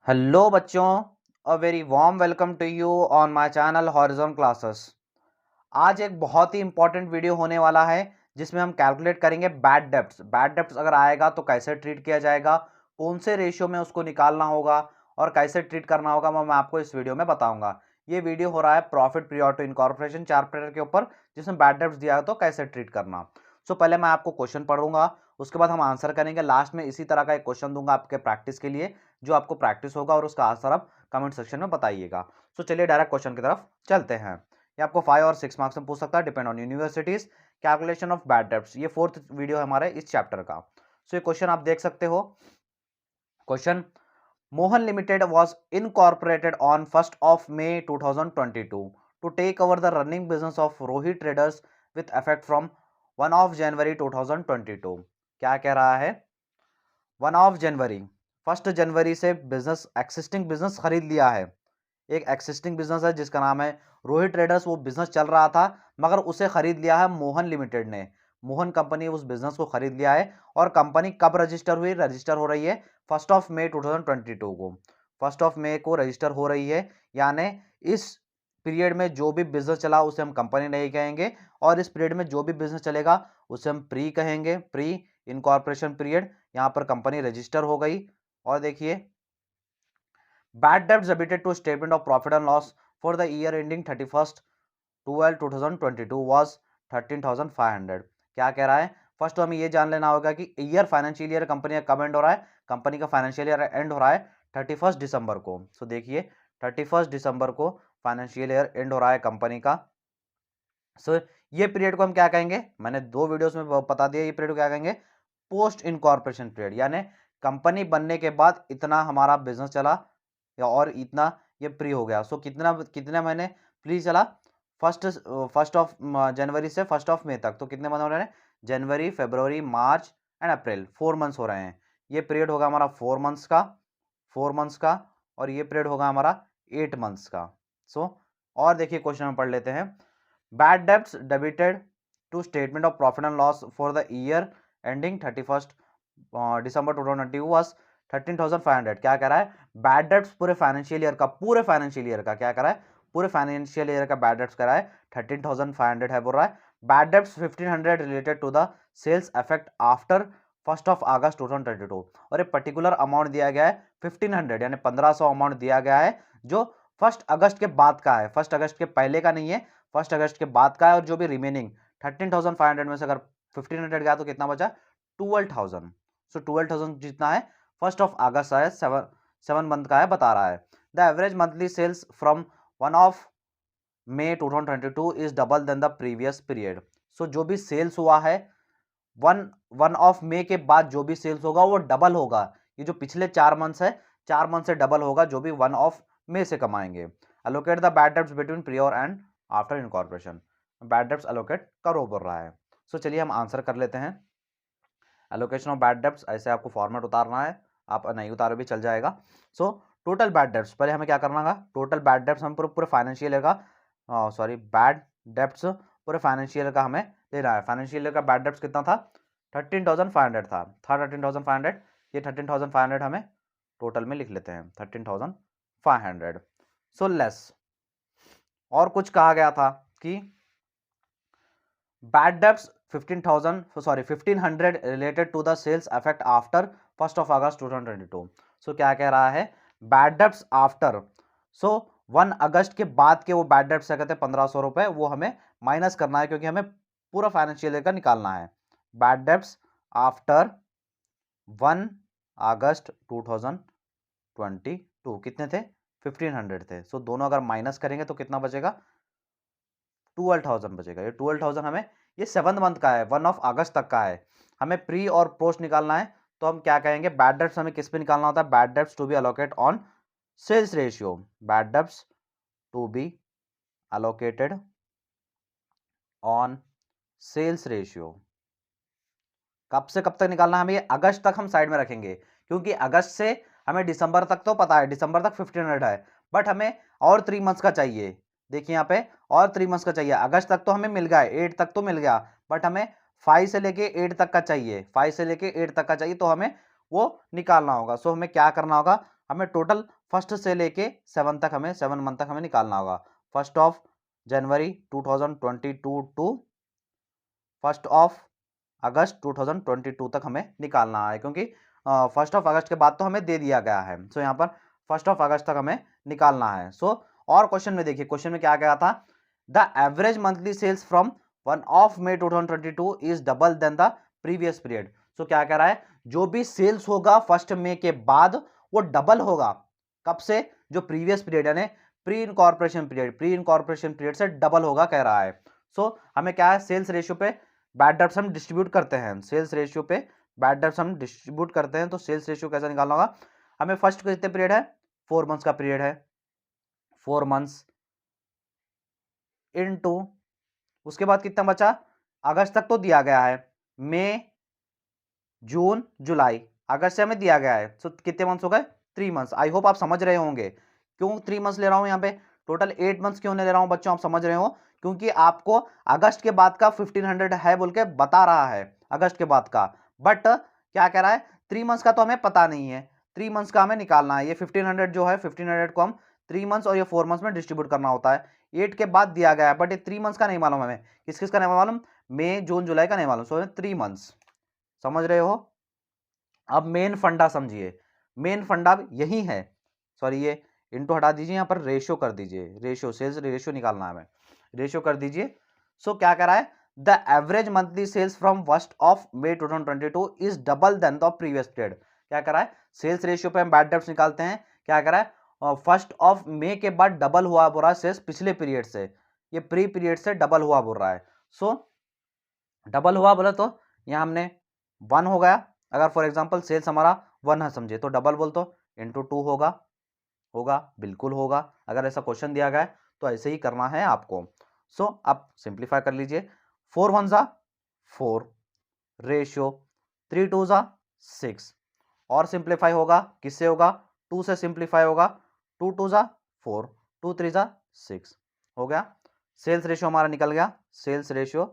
Hello बच्चों, a very warm welcome to you on my channel horizon classes. आज एक बहुत ही इंपॉर्टेंट वीडियो होने वाला है जिसमें हम कैलकुलेट करेंगे बैड डेब्ट्स। बैड डेब्ट्स अगर आएगा तो कैसे ट्रीट किया जाएगा, कौन से रेशियो में उसको निकालना होगा और कैसे ट्रीट करना होगा, मैं आपको इस वीडियो में बताऊंगा। ये वीडियो हो रहा है profit period to incorporation charter के ऊपर, जिसमें बैड डेब्ट्स दिया है तो कैसे ट्रीट करना। पहले मैं आपको क्वेश्चन पढ़ूंगा, उसके बाद हम आंसर करेंगे। लास्ट में इसी तरह का एक क्वेश्चन दूंगा आपके प्रैक्टिस के लिए, जो आपको प्रैक्टिस होगा और उसका आंसर आप कमेंट सेक्शन में बताइएगा। चलिए डायरेक्ट क्वेश्चन की तरफ चलते हैं। ये आपको 5 और 6 मार्क्स में पूछ सकता है, depend on universities. Calculation of bad debts, ये 4th वीडियो है हमारे इस चैप्टर का। ये क्वेश्चन आप देख सकते हो। Question, Mohan Limited was incorporated on 1st of May 2022 to take over the running business of Rohit Traders with effect from 1 of January 2022। क्या कह रहा है? 1 ऑफ जनवरी, 1 जनवरी से बिजनेस, एक्सिस्टिंग बिजनेस खरीद लिया है। एक एक्सिस्टिंग बिजनेस है जिसका नाम है रोहित ट्रेडर्स, वो बिजनेस चल रहा था मगर उसे खरीद लिया है मोहन लिमिटेड ने। मोहन कंपनी उस बिजनेस को खरीद लिया है। और कंपनी कब रजिस्टर हुई? रजिस्टर हो रही है 1 ऑफ मई 2022 को। 1 ऑफ मई को रजिस्टर हो रही है, यानी इस पीरियड में जो भी बिजनेस चला उसे हम कंपनी नहीं कहेंगे, और इस पीरियड में जो भी बिजनेस चलेगा उसे हम प्री कहेंगे, प्री इनकॉर्पोरेशन पीरियड। यहाँ पर कंपनी रजिस्टर हो गई। और देखिए, bad debts debited to statement of profit and loss for the year ending 31/12/2022 was 13,500। क्या कह रहा है? फर्स्ट तो हमें ये जान लेना होगा कि ईयर, फाइनेंशियल ईयर कंपनी का कब एंड हो रहा है। कंपनी का फाइनेंशियल ईयर एंड हो रहा है 31 दिसंबर को। देखिए 31 दिसंबर को फाइनेंशियल ईयर एंड हो रहा है कंपनी का। ये पीरियड को हम क्या कहेंगे? मैंने 2 वीडियोस में बता दिया। ये पीरियड को क्या कहेंगे? पोस्ट इनकॉर्पोरेशन पीरियड, यानी कंपनी बनने के बाद इतना हमारा बिजनेस चला या और इतना ये प्री हो गया। कितना कितना महीने प्री चला? फर्स्ट ऑफ जनवरी से 1 ऑफ मई तक। तो कितने मंथ हो रहे हैं? जनवरी, फरवरी, मार्च एंड अप्रैल, 4 मंथ्स हो रहे हैं। ये पीरियड होगा हमारा 4 मंथ्स का, 4 मंथ्स का। और ये पीरियड होगा हमारा 8 मंथ्स का। और देखिए क्वेश्चन में पढ़ लेते हैं। Bad debts debited to statement of profit and loss for the year ending 31 December 2022 was 13,500। क्या कह रहा है? बैड डेब्ट्स पूरे फाइनेंशियल ईयर का, पूरे फाइनेंशियल ईयर का क्या कह रहा है? पूरे फाइनेंशियल ईयर का बैड डेब्ट्स कह रहा है 13,500 है, बोल रहा है। Bad debts 1500 related to the sales effect after 1 of August 2022। और एक पर्टिकुलर अमाउंट दिया गया है 1500, यानी 1500 अमाउंट दिया गया है जो 1 अगस्त के बाद का है। 1 अगस्त के पहले का नहीं है, 1 अगस्त के बाद का है। और जो भी रिमेनिंग 13,500 में से अगर 1500 गया तो कितना बचा? 12,000। 12,000 जितना है 1 ऑफ अगस्त है, 7 मंथ का है, बता रहा है। The average monthly sales from 1 of May 2022 is double than the previous period. जो भी सेल्स हुआ है 1 ऑफ मई के बाद, जो भी सेल्स होगा वो डबल होगा। ये जो पिछले 4 मंथ्स है, 4 मंथ से डबल होगा जो भी 1 ऑफ मई से कमाएंगे। Allocate the bad debts between prior and after incorporation. Bad debts allocate करो बोल रहा है। चलिए हम आंसर कर लेते हैं। एलोकेशन ऑफ बैड डेब्ट्स, ऐसे आपको फॉर्मेट उतारना है, आप नहीं उतारो भी चल जाएगा। टोटल बैड डेब्ट्स, पहले हमें क्या करना है? टोटल बैड डेब्ट्स हम पूरे पूरे फाइनेंशियल ईयर का, सॉरी बैड डेब्ट्स पूरे फाइनेंशियल ईयर का हमें लेना है। फाइनेंशियल ईयर का बैड डेब्ट्स कितना था? 13,500 था 13,500। ये 13,500 हमें टोटल में लिख लेते हैं, 13,500। लेस। और कुछ कहा गया था कि bad debts 1500 related to the sales effect after 1 of August 2022। क्या कह रहा है? बैड डेब्ट्स आफ्टर, 1 अगस्त के बाद के वो बैड डेब्ट्स क्या कहते हैं? 1500 रुपए, वो हमें माइनस करना है क्योंकि हमें पूरा फाइनेंशियल ईयर का निकालना है। बैड डेब्ट्स आफ्टर 1 अगस्त 2022 कितने थे? 1500 थे। दोनों अगर माइनस करेंगे तो कितना बचेगा? 12,000 बचेगा। ये 12,000 हमें, ये 7 मंथ का है, 1 ऑफ अगस्त तक का है। हमें प्री और पोस्ट निकालना है, तो हम क्या कहेंगे? बैड डेब्ट्स हमें किस पे निकालना होता है? Bad debts to be allocate on sales ratio. Bad debts to be allocated on sales ratio. कब से कब तक निकालना है हमें? ये अगस्त तक हम साइड में रखेंगे, क्योंकि अगस्त से हमें दिसंबर तक तो पता है, दिसंबर तक 1500 है, बट हमें और 3 मंथ्स का चाहिए। देखिए यहाँ पे और 3 मंथ्स का चाहिए। अगस्त तक तो हमें मिल गया, 8 तक तो मिल गया, बट हमें 5 से लेके 8 तक का चाहिए, 5 से लेके 8 तक का चाहिए, तो हमें वो निकालना होगा। हमें क्या करना होगा? हमें टोटल फर्स्ट से लेके 7 तक हमें 7 मंथ तक हमें निकालना होगा। 1 जनवरी 2022 टू 1 अगस्त 2022 तक हमें निकालना है, क्योंकि 1 अगस्त के बाद तो हमें दे दिया गया है। सो यहाँ पर 1 अगस्त तक हमें निकालना है। सो और क्वेश्चन में देखिए, क्वेश्चन में क्या गया था, the average monthly sales from 1 May 2022 is double than the previous period. So क्या कह रहा है, जो भी सेल्स होगा 1 मई के बाद वो डबल होगा। कब से, जो प्रीवियस पीरियड यानी प्री इनकॉर्पोरेशन पीरियड से डबल होगा कह रहा है। सो हमें क्या है, सेल्स रेशियो पे बैड डेब्ट्स हम डिस्ट्रीब्यूट करते हैं, सेल्स रेशियो पे बैड डेब्ट्स हम डिस्ट्रीब्यूट करते हैं। तो सेल्स रेशियो कैसे निकालना होगा, हमें फर्स्ट कितने पीरियड है, 4 मंथ्स का पीरियड है, 4 मंथ्स इनटू, उसके बाद कितना बचा, अगस्त तक तो दिया गया है, मई जून जुलाई, अगस्त से हमें दिया गया है। सो कितने मंथ्स हो गए, 3 मंथ्स। आई होप आप समझ रहे होंगे क्यों 3 मंथ्स ले रहा हूं, यहाँ पे टोटल 8 मंथ्स क्यों ले रहा हूं बच्चों, आप समझ रहे हो, क्योंकि आपको अगस्त के बाद का 1500 है बोल के बता रहा है, अगस्त के बाद का। बट क्या कह रहा है, 3 मंथ्स का तो हमें पता नहीं है, 3 मंथ्स का हमें निकालना है। ये 1500 जो है, 1500 को हम 3 मंथ्स और ये 4 मंथ्स में डिस्ट्रीब्यूट करना होता है। 8 के बाद दिया गया है, बट ये 3 मंथ्स का नहीं मालूम हमें, किस किस का नहीं मालूम, मई जून जुलाई का नहीं मालूम। सो 3 मंथ्स, समझ रहे हो। अब मेन फंडा समझिए, मेन फंडा यही है, सॉरी ये इनटू हटा दीजिए, यहाँ पर रेशियो कर दीजिए, रेशियो, सेल्स रेशियो निकालना है हमें, रेशियो कर दीजिए। सो क्या कह रहा है, the average monthly sales from 1 May 2022 is double than the previous period. क्या कह रहा है, सेल्स रेशियो पे हम बैड डेब्ट्स निकालते हैं, क्या कह रहा है, 1 मई के बाद डबल हुआ बोल रहा है सेल्स पिछले पीरियड से, ये प्री पीरियड से डबल हुआ बोल रहा है। सो डबल हुआ बोला तो यहाँ हमने 1 हो गया, अगर फॉर एग्जांपल सेल्स हमारा 1 है समझे, तो डबल बोल तो इंटू 2 होगा, होगा बिल्कुल होगा। अगर ऐसा क्वेश्चन दिया गया है तो ऐसे ही करना है आपको। सो अब सिंप्लीफाई कर लीजिए, 4 1 जा 4, रेशियो 3 2 जा 6, और सिंप्लीफाई होगा किससे होगा, 2 से सिंप्लीफाई होगा, 2 2 जा 4, 2 3 जा 6, हो गया। सेल्स रेशियो हमारा निकल गया, सेल्स रेशियो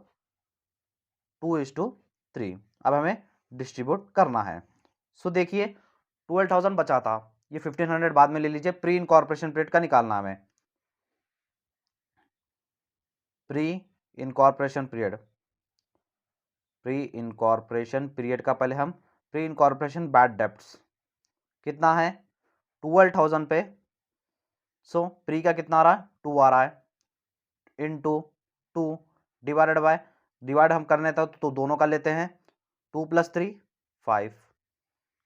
2:3। अब हमें डिस्ट्रीब्यूट करना है। सो देखिए 12,000 बचा था, ये 1500 बाद में ले लीजिए, प्री इनकॉर्पोरेशन पीरियड का निकालना हमें, pre incorporation period, pre incorporation period का पहले हम प्री इनकॉर्पोरेशन बैड डेब्ट्स कितना है 12,000 पे। सो प्री का कितना आ रहा है, 2 आ रहा है, इनटू 2 डिवाइडेड बाय, डिवाइड हम करने तक तो दोनों का लेते हैं, 2 + 3 5।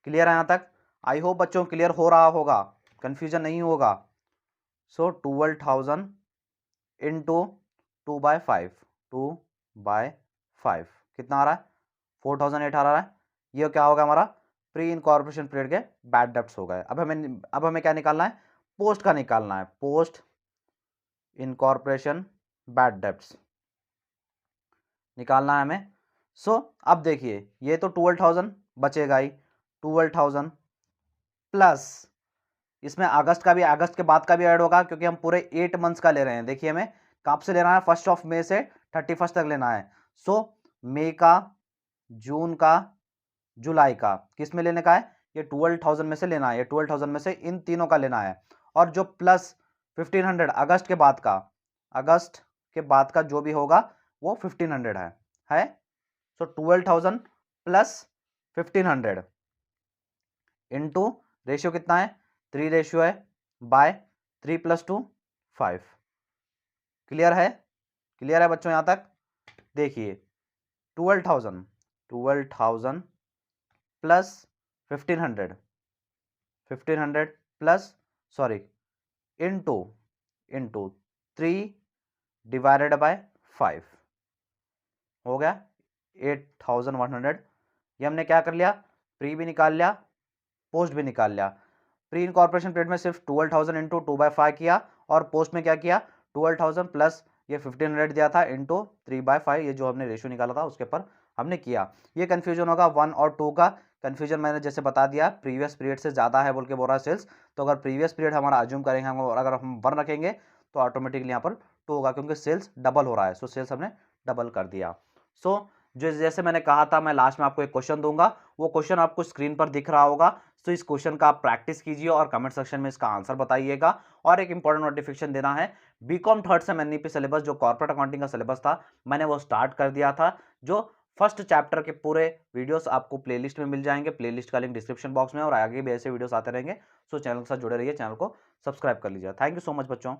क्लियर है यहाँ तक, आई होप बच्चों क्लियर हो रहा होगा, कंफ्यूजन नहीं होगा। सो 12,000 इंटू 2/5, 2/5 कितना आ रहा है, 4,800 आ रहा है। ये क्या होगा हमारा, प्री इनकॉर्पोरेशन पीरियड के बैड डेब्ट्स हो गए। अब हमें क्या निकालना है, पोस्ट का निकालना है, पोस्ट इनकॉर्पोरेशन बैड डेब्ट्स निकालना है हमें। सो अब देखिए ये तो 12,000 बचेगा ही, 12,000 प्लस इसमें अगस्त का भी, अगस्त के बाद का भी ऐड होगा, क्योंकि हम पूरे 8 मंथ्स का ले रहे हैं। देखिए हमें कब से लेना है, 1 मई से 31 तक लेना है। सो मई का, जून का, जुलाई का, किस में लेने का है, ये 12,000 में से लेना है, ये 12,000 में से इन तीनों का लेना है। और जो प्लस 1500 अगस्त के बाद का, अगस्त के बाद का जो भी होगा वो 1500 है। सो 12,000 प्लस 1500 इंटू रेशियो कितना है, 3 रेशियो है, बाय 3 + 2 5। क्लियर है, क्लियर है बच्चों यहाँ तक। देखिए 12,000 plus 1500 plus, sorry, into 3 divided by 5 हो गया 8,100। ये हमने क्या कर लिया, प्री भी निकाल लिया, पोस्ट भी निकाल लिया। प्री इनकॉर्पोरेशन पीरियड में सिर्फ 12,000 इंटू 2/5 किया, और पोस्ट में क्या किया, 12,000 प्लस ये 1500 दिया था इंटू 3/5, ये जो हमने रेशियो निकाला था उसके ऊपर हमने किया। ये कन्फ्यूजन होगा 1 और 2 का, कन्फ्यूजन मैंने जैसे बता दिया, प्रीवियस पीरियड से ज़्यादा है बोल के बोल रहा है सेल्स, तो अगर प्रीवियस पीरियड हमारा अज्यूम करेंगे हम, और अगर हम 1 रखेंगे तो ऑटोमेटिकली यहाँ पर 2 होगा, क्योंकि सेल्स डबल हो रहा है। सो सेल्स हमने डबल कर दिया। सो जो जैसे मैंने कहा था, मैं लास्ट में आपको एक क्वेश्चन दूंगा, वो क्वेश्चन आपको स्क्रीन पर दिख रहा होगा। तो इस क्वेश्चन का आप प्रैक्टिस कीजिए और कमेंट सेक्शन में इसका आंसर बताइएगा। और एक इंपॉर्टेंट नोटिफिकेशन देना है, BCom third sem NEP syllabus जो कॉर्पोरेट अकाउंटिंग का सिलेबस था, मैंने वो स्टार्ट कर दिया था। जो फर्स्ट चैप्टर के पूरे वीडियोस आपको प्लेलिस्ट में मिल जाएंगे, प्लेलिस्ट का लिंक डिस्क्रिप्शन बॉक्स में, और आगे भी ऐसे वीडियोस आते रहेंगे। सो चैनल के साथ जुड़े रहिए, चैनल को सब्सक्राइब कर लीजिए। थैंक यू सो मच बच्चों।